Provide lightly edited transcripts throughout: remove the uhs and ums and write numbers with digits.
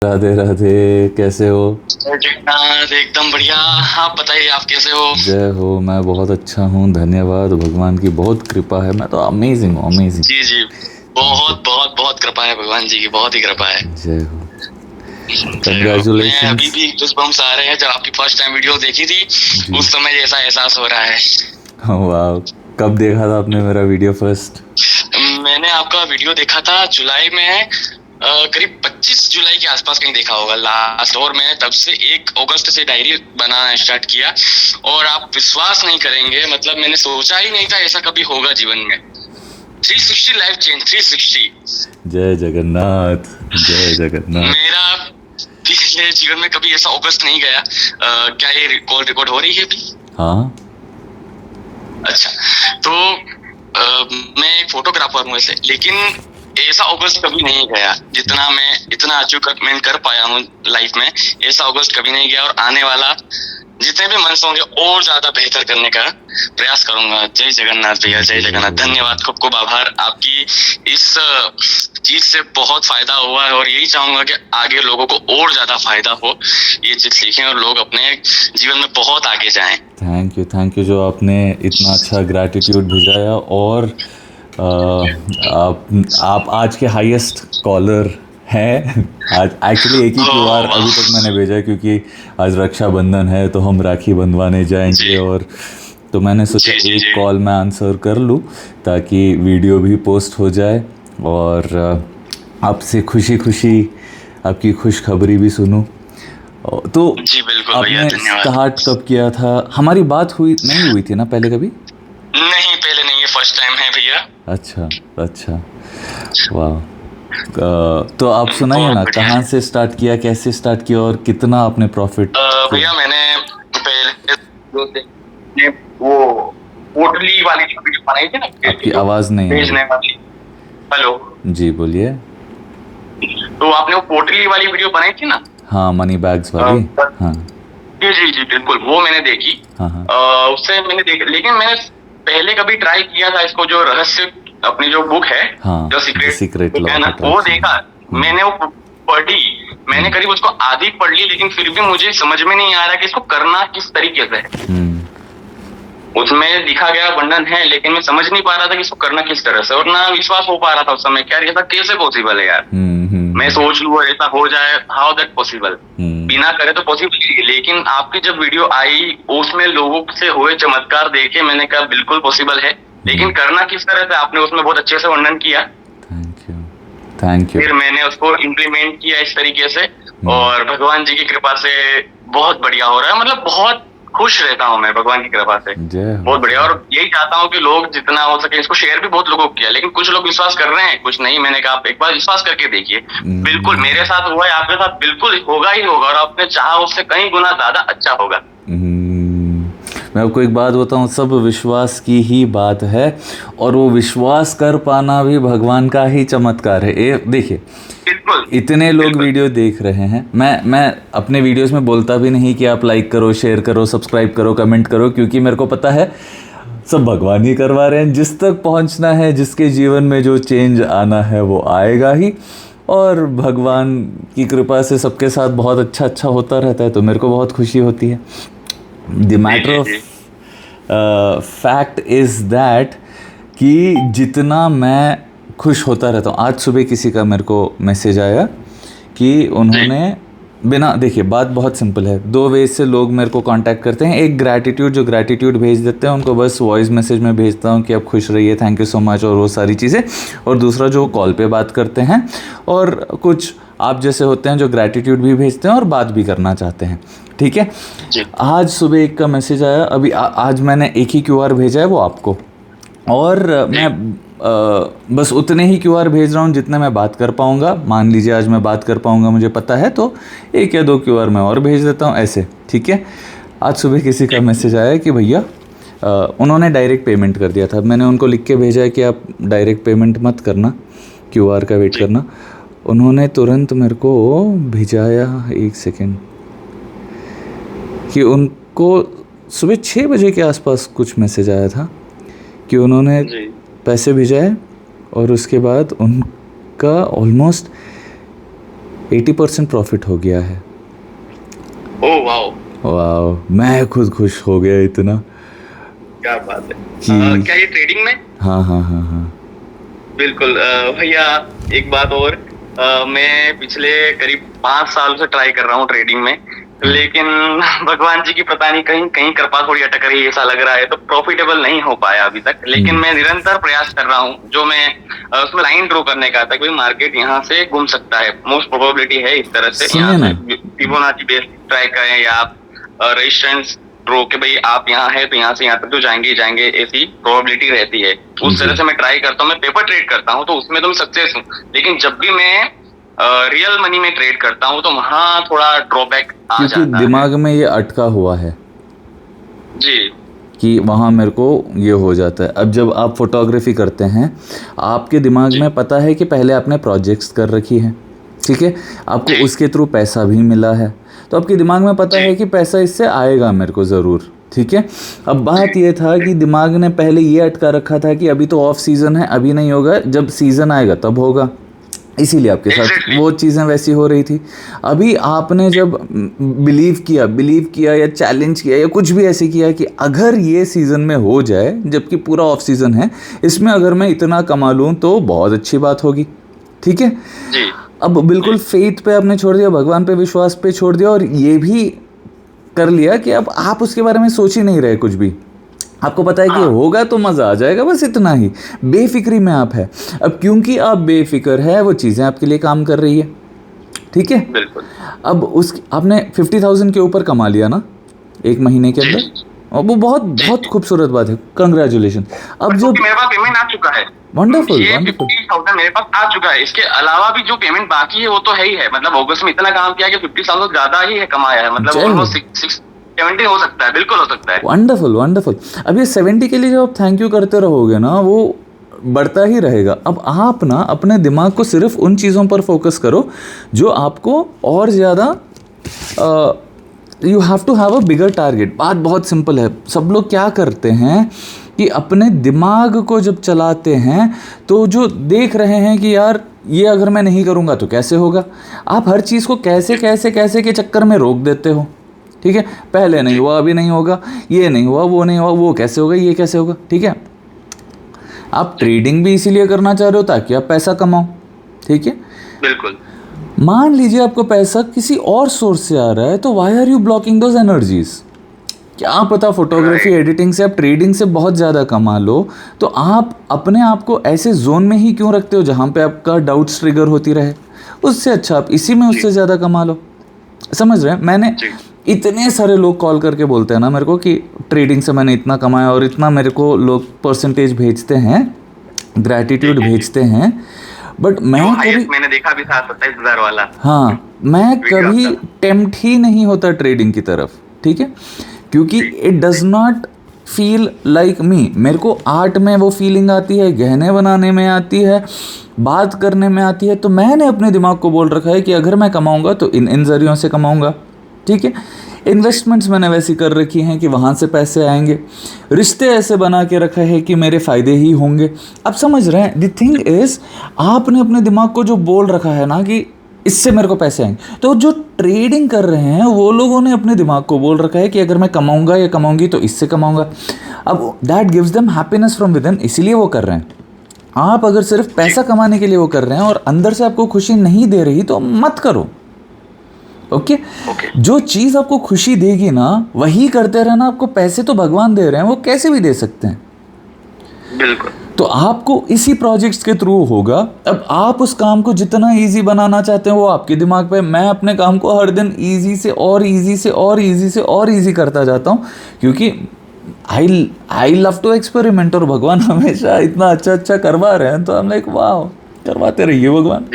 राधे राधे, कैसे हो? जय जगन्नाथ, एकदम बढ़िया। आप बताइए, आप कैसे हो? जय हो। मैं बहुत अच्छा हूँ, धन्यवाद। भगवान की बहुत कृपा है, मैं तो अमेजिंग हूँ, अमेजिंग। जी जी। Thank you. बहुत बहुत बहुत कृपा है, भगवान जी की बहुत ही कृपा है। जय हो। जय हो। मैं अभी कंग्रेचुलेशंस। भी गूज़बम्प्स आ रहे हैं, जब आपकी फर्स्ट टाइम वीडियो देखी थी जी। उस समय जैसा एहसास हो रहा है। वाह। कब देखा था आपने मेरा वीडियो फर्स्ट? मैंने आपका वीडियो देखा था जुलाई में, करीब 25 जुलाई के आसपास कहीं देखा होगा लास्ट। और मैंने तब से 1 अगस्त से डायरी बनाना स्टार्ट किया। और आप विश्वास नहीं करेंगे, मतलब मैंने सोचा ही नहीं था ऐसा कभी होगा जीवन में। 360 लाइफ चेंज, 360। जय जगन्नाथ, जय जगन्नाथ। मेरा पिछले जीवन में कभी ऐसा अगस्त नहीं गया। क्या ये कॉल रिकॉर्ड हो रही है अभी? हाँ। अच्छा। तो मैं एक फोटोग्राफर हूँ ऐसे, लेकिन ऐसा अगस्त कभी नहीं गया जितना मैं इतना अचीवमेंट कर पाया हूँ लाइफ में। ऐसा अगस्त कभी नहीं गया, और आने वाला जितने भी मंथ्स होंगे और ज्यादा बेहतर करने का प्रयास करूंगा। जय जगन्नाथ भैया, जय जगन्नाथ। धन्यवाद, खूब खूब आभार। आपकी इस चीज से बहुत फायदा हुआ है, और यही चाहूंगा कि आगे लोगों को और ज्यादा फायदा हो, ये चीज सीखें और लोग अपने जीवन में बहुत आगे जाएं। थैंक यू जो आपने इतना अच्छा ग्रैटिट्यूड भिजाया। और आप आज के हाईएस्ट कॉलर हैं। आज एक्चुअली एक ही क्यूआर वाह। अभी तक मैंने भेजा है, क्योंकि आज रक्षाबंधन है तो हम राखी बंधवाने जी जाएंगे। और तो मैंने सोचा जी जी एक जी। कॉल मैं आंसर कर लूँ, ताकि वीडियो भी पोस्ट हो जाए। और आपसे खुशी खुशी आपकी खुशखबरी भी सुनूं। तो जी बिल्कुल भैया, आपने धन्यवाद। स्टार्ट कब किया था? हमारी बात हुई थी ना पहले कभी? नहीं, पहले नहीं, ये फर्स्ट टाइम है भैया। अच्छा। अच्छा। वाह। तो आप सुनाइए बहुत ना, बढ़िया कहाँ है। से स्टार्ट किया, कैसे स्टार्ट किया और कितना आपने प्रॉफिट किया? भैया मैंने पहले जो ने वो पोटली वाली जो वीडियो बनाई थी ना, आपकी जो आवाज़ नहीं आ रही। भेजने वाली। हेलो। जी बोलिए। तो आपने वो पोटली वाली वीडियो बनाई थी ना? हाँ, मनी बैग्स अ, वाली। हाँ जी जी जी बिल्कुल, वो मैंने देखी। हाँ हाँ। उससे मैंने देखा, लेकिन मैंने पहले कभी ट्राई किया था इसको, जो रहस्य अपनी जो बुक है, हाँ, जो the secret secret book law है ऑफ ना, वो अट्रैक्शन। देखा। मैंने वो पढ़ी। मैंने करीब उसको आधी पढ़ ली, लेकिन फिर भी मुझे समझ में नहीं आ रहा कि इसको करना किस तरीके से है। उसमें लिखा गया वर्णन है, लेकिन मैं समझ नहीं पा रहा था कि इसको करना किस तरह से, और ना विश्वास हो पा रहा था उस समय कि यार ऐसा कैसे पॉसिबल है यार। मैं सोच लूँ ऐसा हो जाए, हाउ दैट पॉसिबल। बिना करे तो पॉसिबल ही है, लेकिन आपकी जब वीडियो आई उसमें लोगों से हुए चमत्कार देखे, मैंने कहा बिल्कुल पॉसिबल है। लेकिन करना किस तरह से, आपने उसमें बहुत अच्छे से वर्णन किया। Thank you. Thank you. फिर मैंने उसको इम्प्लीमेंट किया इस तरीके से, और भगवान जी की कृपा से बहुत बढ़िया हो रहा है। मतलब बहुत खुश रहता हूँ मैं भगवान की कृपा से। जय हो। बहुत बढ़िया। और यही चाहता हूँ कि लोग जितना हो सके, इसको शेयर भी बहुत लोगों को किया, लेकिन कुछ लोग विश्वास कर रहे हैं, कुछ नहीं। मैंने कहा आप एक बार विश्वास करके देखिए। बिल्कुल मेरे साथ हुआ है, आपके साथ बिल्कुल होगा ही होगा, और आपने चाहा उससे कहीं गुना ज्यादा अच्छा होगा। मैं आपको एक बात बताऊं, सब विश्वास की ही बात है। और वो विश्वास कर पाना भी भगवान का ही चमत्कार है। ये देखिए, बिल्कुल इतने लोग बिल्कुल। वीडियो देख रहे हैं। मैं अपने वीडियोस में बोलता भी नहीं कि आप लाइक करो, शेयर करो, सब्सक्राइब करो, कमेंट करो, क्योंकि मेरे को पता है सब भगवान ही करवा रहे हैं। जिस तक पहुंचना है, जिसके जीवन में जो चेंज आना है वो आएगा ही। और भगवान की कृपा से सबके साथ बहुत अच्छा अच्छा होता रहता है, तो मेरे को बहुत खुशी होती है। The matter of fact is that कि जितना मैं खुश होता रहता हूँ। आज सुबह किसी का मेरे को मैसेज आया कि उन्होंने बिना देखिए, बात बहुत सिंपल है। 2 वे से लोग मेरे को कांटेक्ट करते हैं। एक ग्रैटिट्यूड, जो ग्रैटिट्यूड भेज देते हैं उनको बस वॉइस मैसेज में भेजता हूँ कि आप खुश रहिए, थैंक यू सो मच, और वो सारी चीज़ें। और दूसरा जो कॉल पे बात करते हैं, और कुछ आप जैसे होते हैं जो ग्रैटिट्यूड भी भेजते हैं और बात भी करना चाहते हैं। ठीक है। आज सुबह एक का मैसेज आया, अभी आज मैंने एक ही क्यूआर भेजा है, वो आपको। और मैं बस उतने ही क्यूआर भेज रहा हूँ जितने मैं बात कर पाऊँगा। मान लीजिए आज मैं बात कर पाऊँगा, मुझे पता है, तो 1 या 2 क्यूआर मैं और भेज देता हूँ ऐसे। ठीक है। आज सुबह किसी का मैसेज आया कि भैया, उन्होंने डायरेक्ट पेमेंट कर दिया था। मैंने उनको लिख के भेजा है कि आप डायरेक्ट पेमेंट मत करना, क्यूआर का वेट करना। उन्होंने तुरंत मेरे को भिजाया, 1 सेकेंड, कि उनको सुबह 6 बजे के आसपास कुछ मैसेज आया था कि उन्होंने पैसे भेजाए, और उसके बाद उनका ऑलमोस्ट 80% प्रॉफिट हो गया है। ओह वाओ, वाह, मैं खुद खुश हो गया इतना क्या बात है। कि क्या ये ट्रेडिंग में? हाँ हाँ हाँ हाँ। बिल्कुल भैया, एक बात और, मैं पिछले करीब 5 साल से ट्राई कर रहा हूँ ट्रेडिंग में, लेकिन भगवान जी की पता नहीं कहीं कहीं कृपा थोड़ी अटक रही है ऐसा लग रहा है, तो प्रॉफिटेबल नहीं हो पाया अभी तक। लेकिन मैं निरंतर प्रयास कर रहा हूँ, जो मैं उसमें लाइन ड्रॉ करने का था कि मार्केट यहाँ से घूम सकता है, मोस्ट प्रोबेबिलिटी है इस तरह से, सुनिए यहाँ ना। से फिबोनाची बेस ट्राई करें या आप रेजिस्टेंस ड्रॉ के भाई आप यहाँ है तो यहाँ से यहाँ तक तो जाएंगे ही जाएंगे, ऐसी प्रोबेबिलिटी रहती है। उस तरह से मैं ट्राई करता हूँ। मैं पेपर ट्रेड करता हूँ तो उसमें तो मैं सक्सेस हूँ, लेकिन जब भी मैं रियल मनी में ट्रेड करता हूँ तो वहाँ थोड़ा ड्रॉबैक आ क्योंकि जाता है। दिमाग में ये अटका हुआ है जी कि वहाँ मेरे को ये हो जाता है। अब जब आप फोटोग्राफी करते हैं, आपके दिमाग में पता है कि पहले आपने प्रोजेक्ट्स कर रखी है, ठीक है, आपको उसके थ्रू पैसा भी मिला है, तो आपके दिमाग में पता है कि पैसा इससे आएगा मेरे को ज़रूर, ठीक है। अब बात ये था कि दिमाग ने पहले ये अटका रखा था कि अभी तो ऑफ सीज़न है, अभी नहीं होगा, जब सीज़न आएगा तब होगा, इसीलिए आपके साथ वो चीज़ें वैसी हो रही थी। अभी आपने जब बिलीव किया या चैलेंज किया या कुछ भी ऐसे किया कि अगर ये सीज़न में हो जाए, जबकि पूरा ऑफ सीज़न है, इसमें अगर मैं इतना कमा लूँ तो बहुत अच्छी बात होगी, ठीक है। जी अब बिल्कुल फेथ पे आपने छोड़ दिया, भगवान पे विश्वास पे छोड़ दिया, और ये भी कर लिया कि अब आप उसके बारे में सोच ही नहीं रहे कुछ भी। आपको पता है कि होगा तो मज़ा आ जाएगा, बस इतना ही, बेफिक्री में आप है। अब क्योंकि आप बेफिक्र है, वो चीज़ें आपके लिए काम कर रही है, ठीक है। बिल्कुल। अब उस आपने 50,000 के ऊपर कमा लिया ना एक महीने के अंदर, और वो बहुत बहुत खूबसूरत बात है, कंग्रेचुलेशन। अब जो मेरे पास पेमेंट आ चुका है, वंडरफुल ये वंडरफुल 50,000 मेरे पास आ चुका है। इसके अलावा भी जो पेमेंट बाकी है वो तो है ही है, मतलब अगस्त में इतना काम किया कि 50,000 ज्यादा ही है कमाया है, मतलब ऑलमोस्ट 670 हो सकता है, बिल्कुल हो सकता है। Wonderful wonderful. अब ये 70 के लिए जब आप थैंक यू करते रहोगे ना, वो बढ़ता ही रहेगा। अब आप ना अपने दिमाग को सिर्फ उन चीज़ों पर फोकस करो जो आपको और ज़्यादा, you have to have a bigger target. बात बहुत सिंपल है। सब लोग क्या करते हैं कि अपने दिमाग को जब चलाते हैं तो जो देख रहे हैं कि यार ये अगर मैं नहीं करूँगा तो कैसे होगा, आप हर चीज़ को कैसे कैसे कैसे के चक्कर में रोक देते हो, ठीक है। पहले नहीं हुआ, अभी नहीं होगा, ये नहीं हुआ, वो नहीं हुआ, वो कैसे होगा, ये कैसे होगा, ठीक है। आप ट्रेडिंग भी इसीलिए करना चाह रहे हो ताकि आप पैसा कमाओ, ठीक है। बिल्कुल। मान लीजिए आपको पैसा किसी और सोर्स से आ रहा है, तो why are you blocking those energies. क्या पता फोटोग्राफी एडिटिंग से आप ट्रेडिंग से बहुत ज़्यादा कमा लो, तो आप अपने आप को ऐसे जोन में ही क्यों रखते हो जहाँ पे आपका डाउट्स ट्रिगर होती रहे। उससे अच्छा आप इसी में उससे ज़्यादा कमा लो। समझ रहे हैं। मैंने इतने सारे लोग कॉल करके बोलते हैं ना मेरे को कि ट्रेडिंग से मैंने इतना कमाया, और इतना मेरे को लोग परसेंटेज भेजते हैं, ग्रैटिट्यूड भेजते हैं, बट मैं कभी, मैंने देखा भी था 27,000 वाला। हाँ, मैं कभी टेम्प्ट ही नहीं होता ट्रेडिंग की तरफ, ठीक है, क्योंकि it does not feel like me. मेरे को आर्ट में वो फीलिंग आती है, गहने बनाने में आती है, बात करने में आती है। तो मैंने अपने दिमाग को बोल रखा है कि अगर मैं कमाऊंगा तो इन जरियों से कमाऊंगा, ठीक है। इन्वेस्टमेंट्स मैंने वैसी कर रखी हैं कि वहाँ से पैसे आएंगे। रिश्ते ऐसे बना के रखा है कि मेरे फ़ायदे ही होंगे। आप समझ रहे हैं। द थिंग इज़, आपने अपने दिमाग को जो बोल रखा है ना कि इससे मेरे को पैसे आएंगे, तो जो ट्रेडिंग कर रहे हैं वो लोगों ने अपने दिमाग को बोल रखा है कि अगर मैं कमाऊंगा या कमाऊंगी तो इससे कमाऊंगा। अब that gives them happiness from with in, इसीलिए वो कर रहे हैं। आप अगर सिर्फ पैसा कमाने के लिए वो कर रहे हैं और अंदर से आपको खुशी नहीं दे रही तो मत करो, ओके। जो चीज़ आपको खुशी देगी ना वही करते रहना। आपको पैसे तो भगवान दे रहे हैं, वो कैसे भी दे सकते हैं, बिल्कुल। तो आपको इसी प्रोजेक्ट्स के थ्रू होगा। अब आप उस काम को जितना इजी बनाना चाहते हैं वो आपके दिमाग पे। मैं अपने काम को हर दिन इजी से और इजी से और इजी से और इजी करता जाता हूँ, क्योंकि आई लव टू एक्सपेरिमेंट, और भगवान हमेशा इतना अच्छा अच्छा करवा रहे हैं, तो हम लाइक वाह, करवाते रहिए भगवान।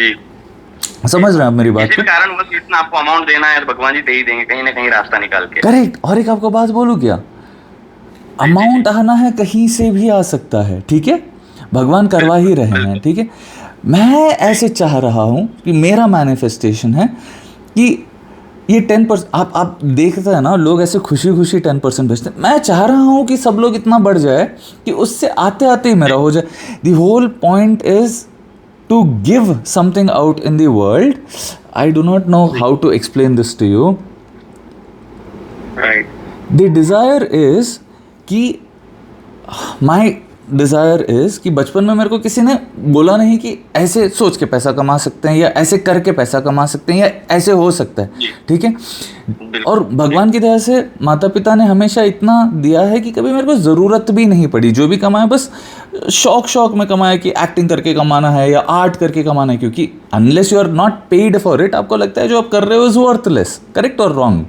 समझ रहे हैं आप मेरी बात को। कारण बस इतना आपको अमाउंट देना है तो भगवान जी दे ही देंगे कहीं ना कहीं रास्ता निकाल के। करेक्ट। और एक आपको बात बोलूं क्या, अमाउंट आना है कहीं से भी आ सकता है, ठीक है, भगवान करवा ही रहे हैं, ठीक है। मैं ऐसे चाह रहा हूँ कि मेरा मैनिफेस्टेशन है कि ये 10%, आप देखते हैं ना लोग ऐसे खुशी खुशी 10% भेजते हैं। मैं चाह रहा हूँ कि सब लोग इतना बढ़ जाए कि उससे आते आते ही मेरा हो जाए। The whole point is to give something out in the world. I do not know how to explain this to you. Right. The desire is कि my desire is कि बचपन में मेरे को किसी ने बोला नहीं कि ऐसे सोच के पैसा कमा सकते हैं या ऐसे करके पैसा कमा सकते हैं या ऐसे हो सकता है, ठीक है। और भगवान की दया से माता पिता ने हमेशा इतना दिया है कि कभी मेरे को ज़रूरत भी नहीं पड़ी। जो भी कमाया बस शौक में कमाया कि एक्टिंग करके कमाना है या आर्ट करके कमाना है, क्योंकि unless you are not paid for it आपको लगता है जो आप कर रहे हो इज़ वर्थलेस। करेक्ट और रॉन्ग?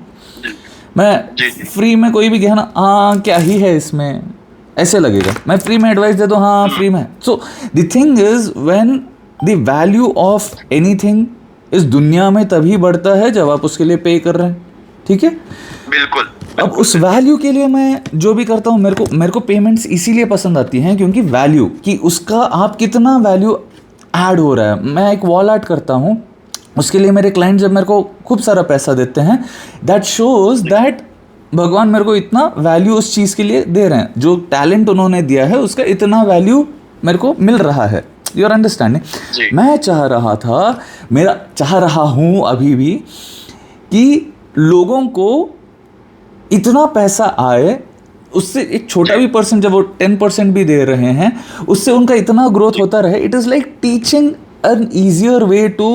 मैं फ्री में कोई भी कहना हाँ क्या ही है इसमें ऐसे लगेगा, मैं फ्री में एडवाइस दे दूँ हाँ फ्री में। So the thing is when the value of anything इस दुनिया में तभी बढ़ता है जब आप उसके लिए पे कर रहे हैं, ठीक है। बिल्कुल। अब उस वैल्यू के लिए मैं जो भी करता हूँ मेरे को पेमेंट्स इसीलिए पसंद आती हैं क्योंकि वैल्यू कि उसका आप कितना वैल्यू ऐड हो रहा है। मैं एक वॉल आर्ट करता हूँ, उसके लिए मेरे क्लाइंट जब मेरे को खूब सारा पैसा देते हैं, दैट शोज दैट भगवान मेरे को इतना वैल्यू उस चीज़ के लिए दे रहे हैं, जो टैलेंट उन्होंने दिया है उसका इतना वैल्यू मेरे को मिल रहा है। Your understanding? मैं चाह रहा हूँ अभी भी कि लोगों को इतना पैसा आए, उससे एक छोटा भी परसेंट जब वो 10% भी दे रहे हैं उससे उनका इतना ग्रोथ होता रहे। It is like teaching an easier way to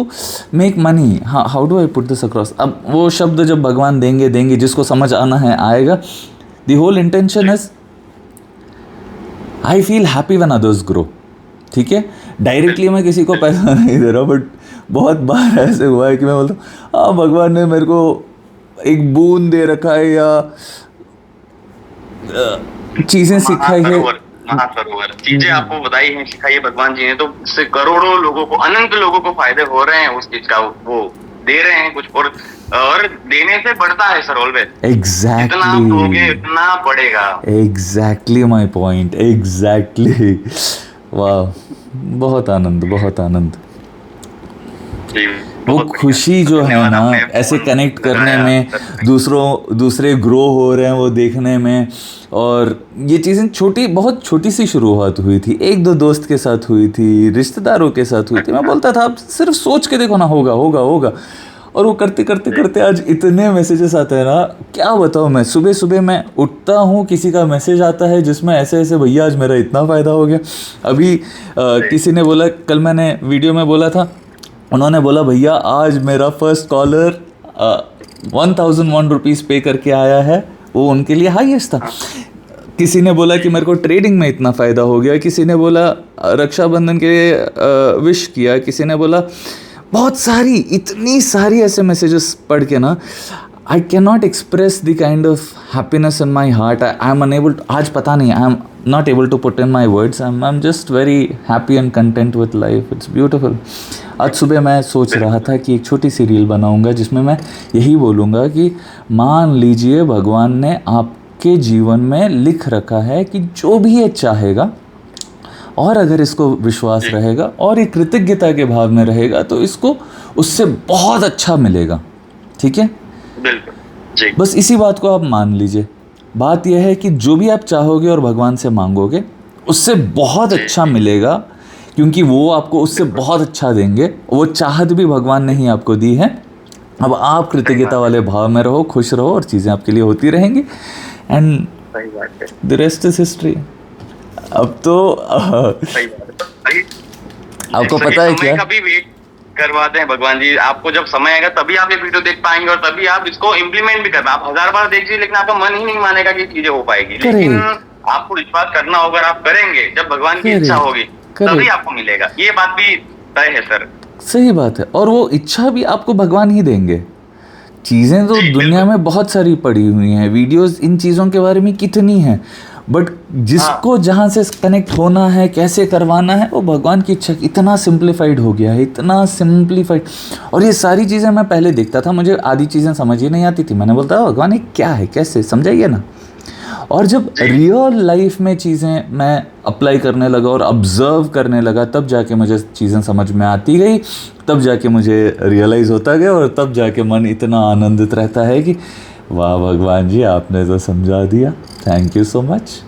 make money. हाँ, how do I put this across? अब वो शब्द जब भगवान देंगे जिसको समझ आना है आएगा। The whole intention is I feel happy when others grow. ठीक है, डायरेक्टली मैं किसी को पैसा नहीं दे रहा, बट बहुत बार ऐसे हुआ है कि मैं बोलता हूँ हाँ भगवान ने मेरे को एक बूंद दे रखा है या चीज़ें सिखाई है, महासरोवर चीजें आपको बताई हैं, सिखाई है भगवान जी ने, तो इससे करोड़ों लोगों को, अनंत लोगों को फायदे हो रहे हैं उस चीज का, वो दे रहे हैं कुछ और देने से बढ़ता है सर ऑलवेज। एग्जैक्टली, जितना आप दोगे उतना बढ़ेगा। Exactly my point, exactly. वाह, बहुत आनंद। वो खुशी जो है ना ऐसे कनेक्ट करने में, दूसरे ग्रो हो रहे हैं वो देखने में, और ये चीज़ें बहुत छोटी सी शुरुआत हुई थी, 1-2 दोस्त के साथ हुई थी, रिश्तेदारों के साथ हुई थी। मैं बोलता था आप सिर्फ सोच के देखो ना, होगा, और वो करते आज इतने मैसेजेस आते हैं ना, क्या बताऊँ मैं। सुबह मैं उठता हूँ, किसी का मैसेज आता है जिसमें ऐसे भैया आज मेरा इतना फ़ायदा हो गया। अभी किसी ने बोला, कल मैंने वीडियो में बोला था, उन्होंने बोला भैया आज मेरा फर्स्ट कॉलर 1001 रुपीज़ पे करके आया है, वो उनके लिए हाईएस्ट था। किसी ने बोला कि मेरे को ट्रेडिंग में इतना फ़ायदा हो गया, किसी ने बोला रक्षाबंधन के लिए विश किया, किसी ने बोला बहुत सारी, इतनी सारी ऐसे मैसेजेस पढ़ के ना I can not express the kind of happiness in my heart. I am unable, आज पता नहीं, I am not able to put in my words. I am just very happy and content with life. It's beautiful. आज सुबह मैं सोच रहा था कि एक छोटी सी रील बनाऊंगा जिसमें मैं यही बोलूँगा कि मान लीजिए भगवान ने आपके जीवन में लिख रखा है कि जो भी ये चाहेगा, और अगर इसको विश्वास रहेगा और एक कृतज्ञता के भाव में रहेगा तो इसको उससे बहुत अच्छा मिलेगा। ठीक है, बिल्कुल जी। बस इसी बात को आप मान लीजिए। बात यह है कि जो भी आप चाहोगे और भगवान से मांगोगे उससे बहुत अच्छा मिलेगा, क्योंकि वो आपको उससे बहुत अच्छा देंगे। वो चाहत भी भगवान ने ही आपको दी है। अब आप कृतज्ञता वाले भाव में रहो, खुश रहो, और चीज़ें आपके लिए होती रहेंगी। And the rest is history. अब तो आपको पता है क्या, कभी वेट करवा दें भगवान जी, आपको जब समय आएगा तभी आप ये वीडियो देख पाएंगे और तभी आप इसको इम्प्लीमेंट भी कर पाएंगे। आप 1000 बार देखिए लेकिन आपका मन ही नहीं मानेगा कि चीजें हो पाएगी। लेकिन आपको विश्वास करना होगा, आप करेंगे जब भगवान की इच्छा होगी तभी आपको मिलेगा। ये बात भी तय है सर। सही बात है। और वो इच्छा भी आपको भगवान ही देंगे। चीज़ें तो दुनिया में बहुत सारी पड़ी हुई हैं, वीडियोस इन चीज़ों के बारे में कितनी हैं, बट जिसको जहाँ से कनेक्ट होना है, कैसे करवाना है, वो भगवान की इच्छा। इतना सिंप्लीफाइड हो गया है, इतना सिंप्लीफाइड। और ये सारी चीज़ें मैं पहले देखता था, मुझे आधी चीज़ें समझ ही नहीं आती थी। मैंने बोलता भगवान ये क्या है, कैसे, समझाइए ना। और जब रियल लाइफ में चीज़ें मैं अप्लाई करने लगा और ऑब्जर्व करने लगा, तब जाके मुझे चीज़ें समझ में आती गई, तब जाके मुझे रियलाइज़ होता गया, और तब जाके मन इतना आनंदित रहता है कि वाह भगवान जी आपने तो समझा दिया, थैंक यू सो मच।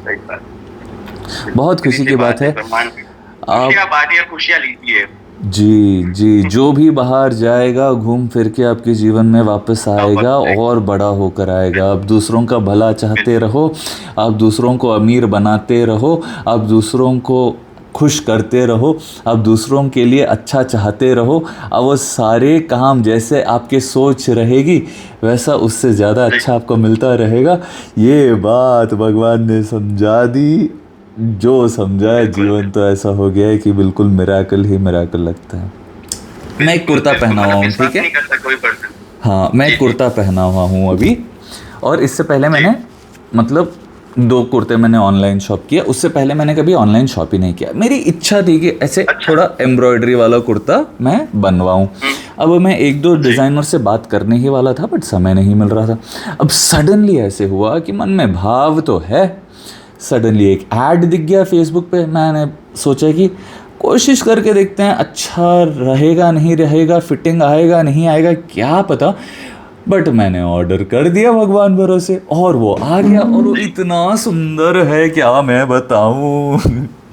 बहुत खुशी की बात है। खुशियाँ बांटिए, खुशियाँ लीजिए। जी जी, जो भी बाहर जाएगा घूम फिर के आपके जीवन में वापस आएगा और बड़ा होकर आएगा। आप दूसरों का भला चाहते रहो, आप दूसरों को अमीर बनाते रहो, आप दूसरों को खुश करते रहो, आप दूसरों के लिए अच्छा चाहते रहो, अब वो सारे काम जैसे आपके सोच रहेगी वैसा उससे ज़्यादा अच्छा आपको मिलता रहेगा। ये बात भगवान ने समझा दी, जो समझा है जीवन तो ऐसा हो गया है कि बिल्कुल मिराकल ही मिराकल लगता है। मैं एक कुर्ता पहना हुआ हूँ, ठीक है? हाँ, मैं एक कुर्ता पहना हुआ हूँ अभी, और इससे पहले मैंने मतलब 2 कुर्ते मैंने ऑनलाइन शॉप किया। उससे पहले मैंने कभी ऑनलाइन शॉप ही नहीं किया। मेरी इच्छा थी कि ऐसे थोड़ा एम्ब्रॉयडरी वाला कुर्ता मैं बनवाऊँ। अब मैं 1-2 डिज़ाइनर से बात करने ही वाला था, बट समय नहीं मिल रहा था। अब सडनली ऐसे हुआ कि मन में भाव तो है, सडनली एक ऐड दिख गया फेसबुक पे। मैंने सोचा कि कोशिश करके देखते हैं, अच्छा रहेगा नहीं रहेगा, फिटिंग आएगा नहीं आएगा क्या पता। बट मैंने ऑर्डर कर दिया भगवान भरोसे, और वो आ गया, और वो इतना सुंदर है क्या मैं बताऊं।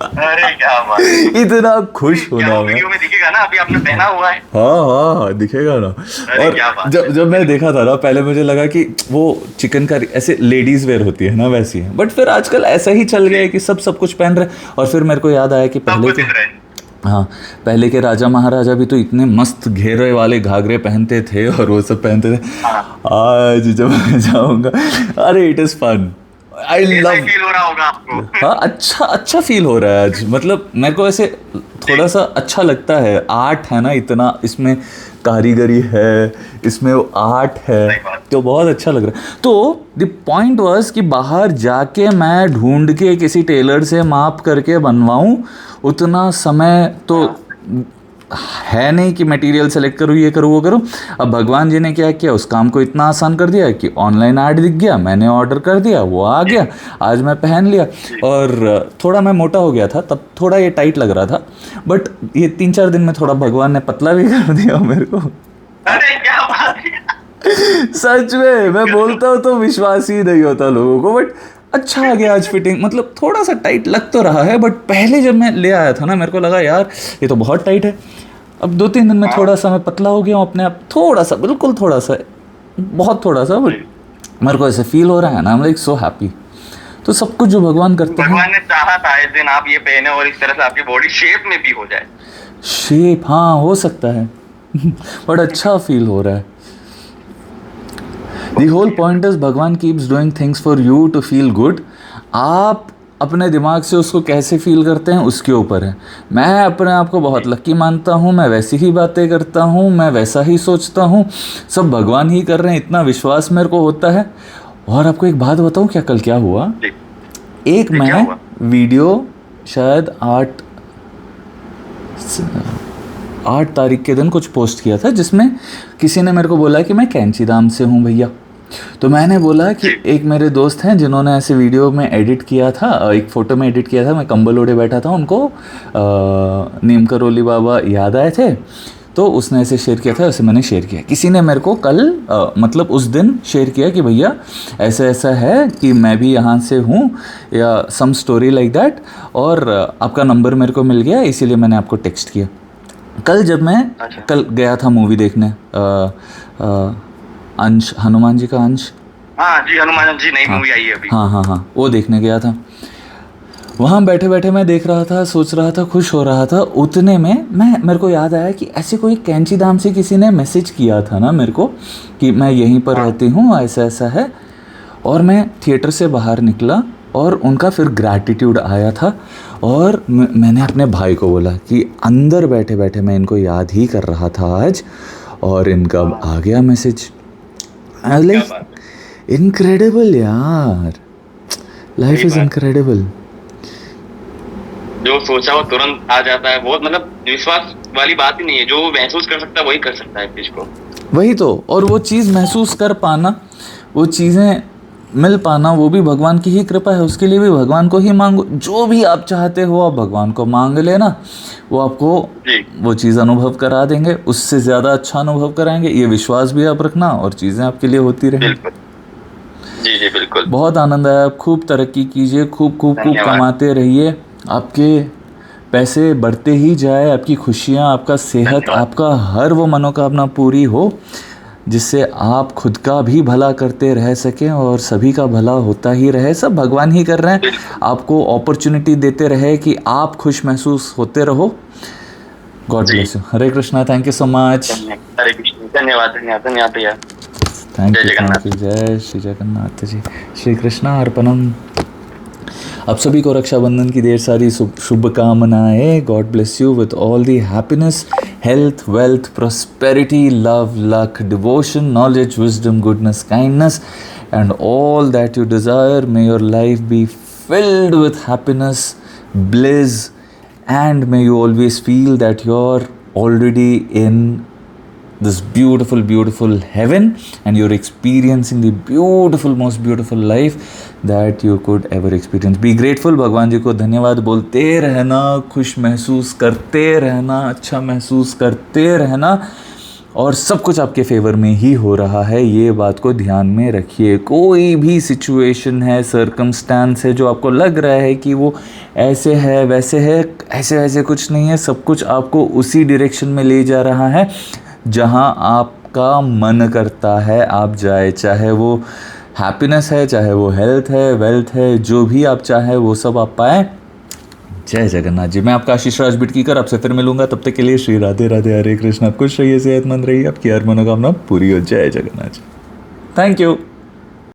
अरे क्या बात, इतना खुश होना मैं। वीडियो में दिखेगा ना, अभी आपने पहना हुआ है। हाँ दिखेगा ना। और जब मैं देखा था ना, पहले मुझे लगा कि वो चिकन करी ऐसे लेडीज वेयर होती है ना, वैसी है। बट फिर आजकल ऐसा ही चल गया है कि सब कुछ पहन रहे। और फिर मेरे को याद आया कि पहले के राजा महाराजा भी तो इतने मस्त घेरे वाले घाघरे पहनते थे और वो सब पहनते थे। आज जब मैं जाऊंगा, अरे it is fun, I love. Feel हो रहा होगा आपको? हाँ, अच्छा फील हो रहा है आज। मतलब मेरे को ऐसे थोड़ा सा अच्छा लगता है। आर्ट है ना, इतना इसमें कारीगरी है, इसमें आर्ट है, तो बहुत अच्छा लग रहा है। तो द पॉइंट वाज कि बाहर जाके मैं ढूंढ के किसी टेलर से माप करके बनवाऊं, उतना समय तो है नहीं कि मटेरियल सेलेक्ट करूँ, ये करूँ वो करूँ। अब भगवान जी ने क्या किया, उस काम को इतना आसान कर दिया कि ऑनलाइन ऐड दिख गया, मैंने ऑर्डर कर दिया, वो आ गया, आज मैं पहन लिया। और थोड़ा मैं मोटा हो गया था तब, थोड़ा ये टाइट लग रहा था, बट ये 3-4 दिन में थोड़ा भगवान ने पतला भी कर दिया मेरे को। अरे क्या बात है। सच में मैं बोलता हूँ तो विश्वास ही नहीं होता लोगों को, बट अच्छा आ गया आज फिटिंग। मतलब थोड़ा सा टाइट लग तो रहा है, बट पहले जब मैं ले आया था ना, मेरे को लगा यार ये तो बहुत टाइट है। अब 2-3 दिन में थोड़ा सा मैं पतला हो गया हूँ अपने आप, थोड़ा सा, बिल्कुल थोड़ा सा, बहुत थोड़ा सा, बट मेरे को ऐसे फील हो रहा है ना, I am like so happy. तो सब कुछ जो भगवान करते हैं, भगवान ने चाहा था इस दिन आप ये पहने और इस तरह से आपकी बॉडी शेप में भी हो जाए। शेप, हाँ हो सकता है। बट अच्छा फील हो रहा है। The whole point is भगवान keeps doing things for you to feel good. आप अपने दिमाग से उसको कैसे फील करते हैं उसके ऊपर है। मैं अपने आप को बहुत लकी मानता हूँ, मैं वैसी ही बातें करता हूँ, मैं वैसा ही सोचता हूँ, सब भगवान ही कर रहे हैं, इतना विश्वास मेरे को होता है। और आपको एक बात बताऊँ क्या, कल क्या हुआ? एक मैं वीडियो शायद 8 तारीख के दिन कुछ पोस्ट किया था, जिसमें किसी ने मेरे को बोला कि मैं कैंचीधाम से हूँ भैया। तो मैंने बोला कि एक मेरे दोस्त हैं जिन्होंने ऐसे वीडियो में एडिट किया था, एक फ़ोटो में एडिट किया था, मैं कंबल ओढ़े बैठा था, उनको नीम करोली बाबा याद आए थे, तो उसने ऐसे शेयर किया था, वैसे मैंने शेयर किया। किसी ने मेरे को कल मतलब उस दिन शेयर किया कि भैया ऐसा ऐसा है कि मैं भी यहाँ से हूँ, या सम स्टोरी लाइक दैट, और आपका नंबर मेरे को मिल गया, इसीलिए मैंने आपको टेक्स्ट किया। कल जब मैं कल गया था मूवी देखने, अंश, हनुमान जी का अंश, हाँ जी, हनुमान जी नई मूवी आई है अभी। हाँ, वो देखने गया था। वहाँ बैठे बैठे मैं देख रहा था, सोच रहा था, खुश हो रहा था। उतने में मेरे को याद आया कि ऐसे कोई कैंचीधाम से किसी ने मैसेज किया था ना मेरे को कि मैं यहीं पर रहती हूँ, ऐसा ऐसा है। और मैं थिएटर से बाहर निकला और उनका फिर ग्रैटिट्यूड आया था, और मैंने अपने भाई को बोला कि अंदर बैठे बैठे मैं इनको याद ही कर रहा था आज, और इनका आ गया मैसेज। लाइक इनक्रेडिबल यार, लाइफ इज इनक्रेडिबल। जो सोचा वो तुरंत आ जाता है, बहुत मतलब विश्वास वाली बात ही नहीं है। जो महसूस कर सकता है वही कर सकता है चीज को, वही तो। और वो चीज़ महसूस कर पाना, वो चीज़ें मिल पाना, वो भी भगवान की ही कृपा है। उसके लिए भी भगवान को ही मांगो, जो भी आप चाहते हो आप भगवान को मांग लेना, वो आपको वो चीज़ अनुभव करा देंगे, उससे ज़्यादा अच्छा अनुभव कराएंगे। ये विश्वास भी आप रखना, और चीज़ें आपके लिए होती रहेंगी। जी बिल्कुल। बहुत आनंद आया। खूब तरक्की कीजिए, खूब कमाते रहिए। आपके पैसे बढ़ते ही जाए, आपकी खुशियाँ, आपका सेहत, धन्यवाद। आपका हर वो मनोकामना पूरी हो जिससे आप खुद का भी भला करते रह सकें और सभी का भला होता ही रहे। सब भगवान ही कर रहे हैं, बिल्कुल। आपको अपॉर्चुनिटी देते रहे कि आप खुश महसूस होते रहो। God ji. Bless you. Hare Krishna, thank you so much. धन्यवाद। हरे कृष्ण। धन्यवाद धन्यवाद धन्यवाद भैया। थैंक जय यू, जगन्नाथ। जय श्री जगन्नाथ जी। श्री कृष्णा अर्पणम। आप सभी को रक्षाबंधन की ढेर सारी शुभकामनाएं। God bless you with all the happiness, health, wealth, prosperity, love, luck, devotion, knowledge, wisdom, goodness, kindness and all that you desire. May your life be filled with happiness, bliss, and may you always feel that you're already in this beautiful, beautiful heaven and you're experiencing the beautiful, most beautiful life that you could ever experience. Be grateful, भगवान जी को धन्यवाद बोलते रहना, खुश महसूस करते रहना, अच्छा महसूस करते रहना और सब कुछ आपके फेवर में ही हो रहा है। ये बात को ध्यान में रखिए। कोई भी सिचुएशन है, सर्कमस्टांस है जो आपको लग रहा है कि वो ऐसे है वैसे है, ऐसे वैसे कुछ नहीं है। सब कुछ आपको उसी डायरेक्शन में ले जा रहा है जहां आपका मन करता है आप जाए। चाहे वो हैप्पीनेस है, चाहे वो हेल्थ है, वेल्थ है, जो भी आप चाहे वो सब आप पाए। जय जगन्नाथ जी। मैं आपका आशीष राज बिटकीकर आपसे फिर मिलूंगा। तब तक के लिए श्री राधे राधे, हरे कृष्ण। आप खुश रहिए, सेहतमंद रहिए, आपकी हर मनोकामना पूरी हो। जय जगन्नाथ जी। Thank you.